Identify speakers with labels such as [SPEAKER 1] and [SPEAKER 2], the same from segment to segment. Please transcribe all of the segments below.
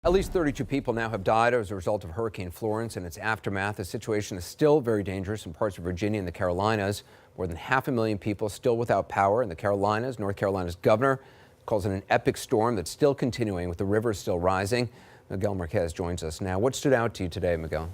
[SPEAKER 1] At least 32 people now have died as a result of Hurricane Florence and its aftermath. The situation is still very dangerous in parts of Virginia and the Carolinas. More than 500,000 people still without power in the Carolinas. North Carolina's governor calls it an epic storm that's still continuing with the rivers still rising. Miguel Marquez joins us now. What stood out to you today, Miguel?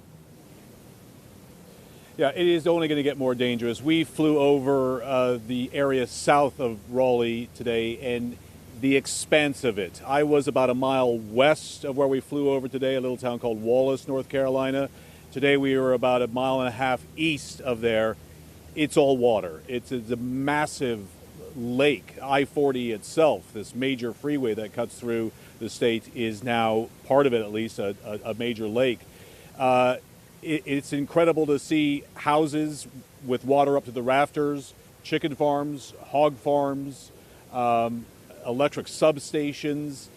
[SPEAKER 2] Yeah, it is only going to get more dangerous. We flew over the area south of Raleigh today and the expanse of it. I was about a mile west of where we flew over today, a little town called Wallace, North Carolina. Today we were about a mile and a half east of there. It's all water. It's a massive lake. I-40 itself, this major freeway that cuts through the state, is now, part of it at least, a major lake. It's incredible to see houses with water up to the rafters, chicken farms, hog farms, electric substations.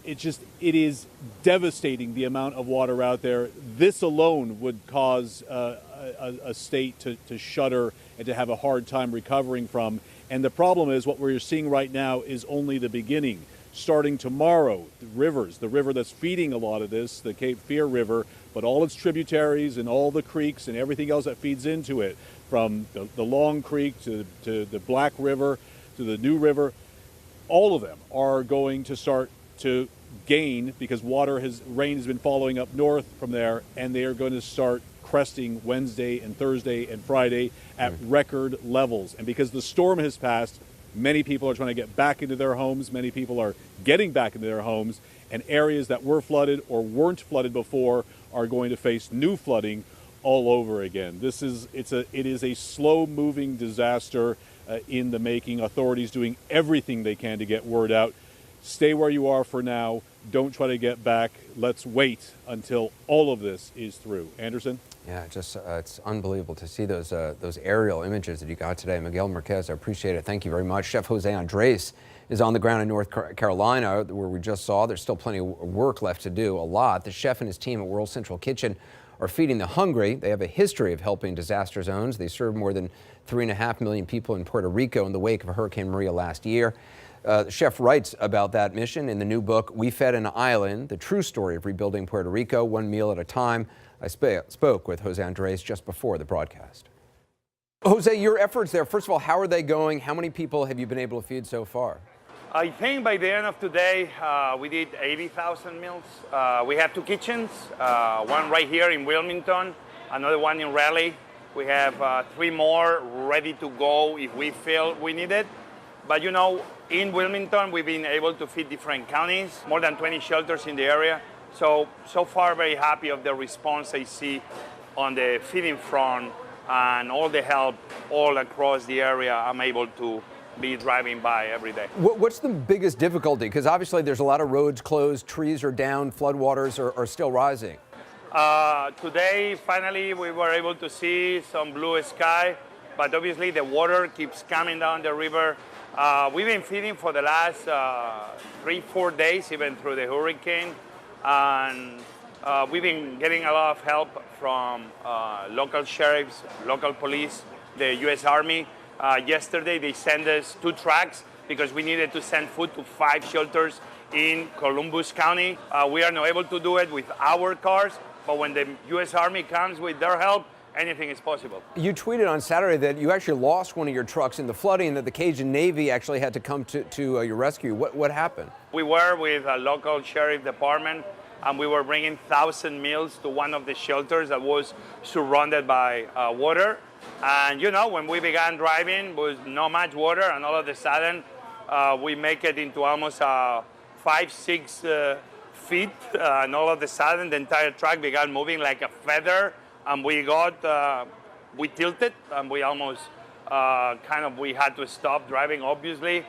[SPEAKER 2] It is devastating, the amount of water out there. This alone would cause a state to shudder and to have a hard time recovering from. And the problem is, what we're seeing right now is only the beginning. Starting tomorrow, the river that's feeding a lot of this, the Cape Fear River, but all its tributaries and all the creeks and everything else that feeds into it, from the Long Creek to the Black River to the New River, all of them are going to start to gain because rain has been following up north from there, and they are going to start cresting Wednesday and Thursday and Friday at record levels. And because the storm has passed, many people are trying to get back into their homes. Many people are getting back into their homes, and areas that were flooded or weren't flooded before are going to face new flooding all over again. It is a slow-moving disaster in the making. Authorities doing everything they can to get word out. Stay where you are for now. Don't try to get back. Let's wait until all of this is through. Anderson?
[SPEAKER 1] Yeah, it's unbelievable to see those aerial images that you got today. Miguel Marquez, I appreciate it. Thank you very much. Chef Jose Andres is on the ground in North Carolina, where we just saw. There's still plenty of work left to do, a lot. The chef and his team at World Central Kitchen are feeding the hungry. They have a history of helping disaster zones. They served more than 3.5 million people in Puerto Rico in the wake of Hurricane Maria last year. The chef writes about that mission in the new book, We Fed an Island, the true story of rebuilding Puerto Rico, one meal at a time. I spoke with Jose Andres just before the broadcast. Jose, your efforts there, first of all, how are they going? How many people have you been able to feed so far?
[SPEAKER 3] I think by the end of today, we did 80,000 meals. We have two kitchens, one right here in Wilmington, another one in Raleigh. We have 3 more ready to go if we feel we need it. But you know, in Wilmington, we've been able to feed different counties, more than 20 shelters in the area. So far very happy of the response I see on the feeding front and all the help all across the area I'm able to be driving by every day.
[SPEAKER 1] What's the biggest difficulty? Because obviously there's a lot of roads closed, trees are down, floodwaters are still rising.
[SPEAKER 3] Today, finally, we were able to see some blue sky, but obviously the water keeps coming down the river. We've been feeding for the last 3-4 days, even through the hurricane. And we've been getting a lot of help from local sheriffs, local police, the U.S. Army. Yesterday, they sent us 2 trucks because we needed to send food to 5 shelters in Columbus County. We are not able to do it with our cars, but when the U.S. Army comes with their help, anything is possible.
[SPEAKER 1] You tweeted on Saturday that you actually lost one of your trucks in the flooding and that the Cajun Navy actually had to come to your rescue. What happened?
[SPEAKER 3] We were with a local sheriff department, and we were bringing 1,000 meals to one of the shelters that was surrounded by water. And you know, when we began driving, was not much water, and all of a sudden, we make it into almost 5-6 feet, and all of a sudden, the entire truck began moving like a feather. And we tilted, and we almost we had to stop driving, obviously.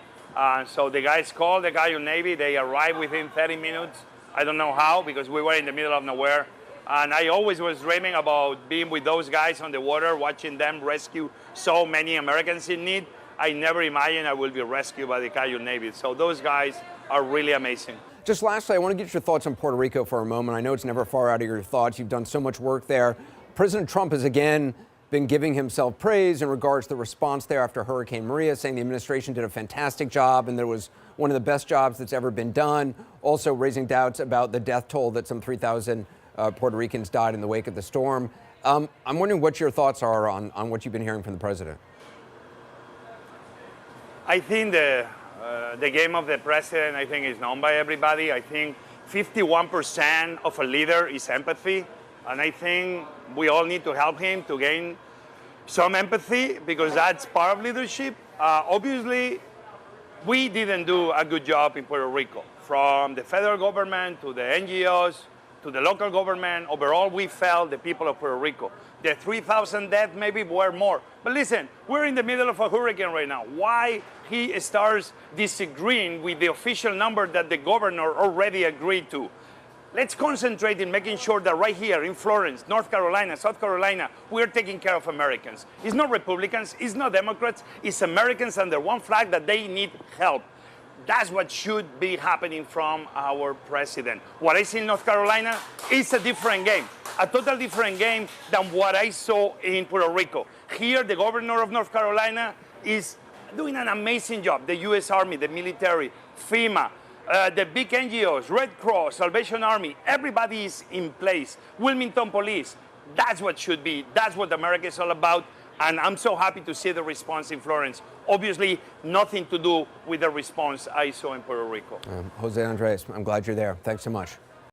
[SPEAKER 3] So the guys called the Cajun Navy. They arrived within 30 minutes. I don't know how, because we were in the middle of nowhere. And I always was dreaming about being with those guys on the water, watching them rescue so many Americans in need. I never imagined I will be rescued by the Cajun Navy. So those guys are really amazing.
[SPEAKER 1] Just lastly, I want to get your thoughts on Puerto Rico for a moment. I know it's never far out of your thoughts. You've done so much work there. President Trump has again been giving himself praise in regards to the response there after Hurricane Maria, saying the administration did a fantastic job and there was one of the best jobs that's ever been done. Also raising doubts about the death toll that some 3,000 Puerto Ricans died in the wake of the storm. I'm wondering what your thoughts are on what you've been hearing from the president.
[SPEAKER 3] I think the game of the president, I think, is known by everybody. I think 51% of a leader is empathy. And I think we all need to help him to gain some empathy because that's part of leadership. Obviously, we didn't do a good job in Puerto Rico. From the federal government to the NGOs to the local government, overall, we failed the people of Puerto Rico. The 3,000 deaths maybe were more. But listen, we're in the middle of a hurricane right now. Why he starts disagreeing with the official number that the governor already agreed to? Let's concentrate in making sure that right here in Florence, North Carolina, South Carolina, we're taking care of Americans. It's not Republicans, it's not Democrats, it's Americans under one flag that they need help. That's what should be happening from our president. What I see in North Carolina is a different game, a total different game than what I saw in Puerto Rico. Here, the governor of North Carolina is doing an amazing job. The U.S. Army, the military, FEMA, the big NGOs, Red Cross, Salvation Army, everybody is in place. Wilmington Police, that's what should be. That's what America is all about. And I'm so happy to see the response in Florence. Obviously, nothing to do with the response I saw in Puerto Rico.
[SPEAKER 1] Jose Andres, I'm glad you're there. Thanks so much.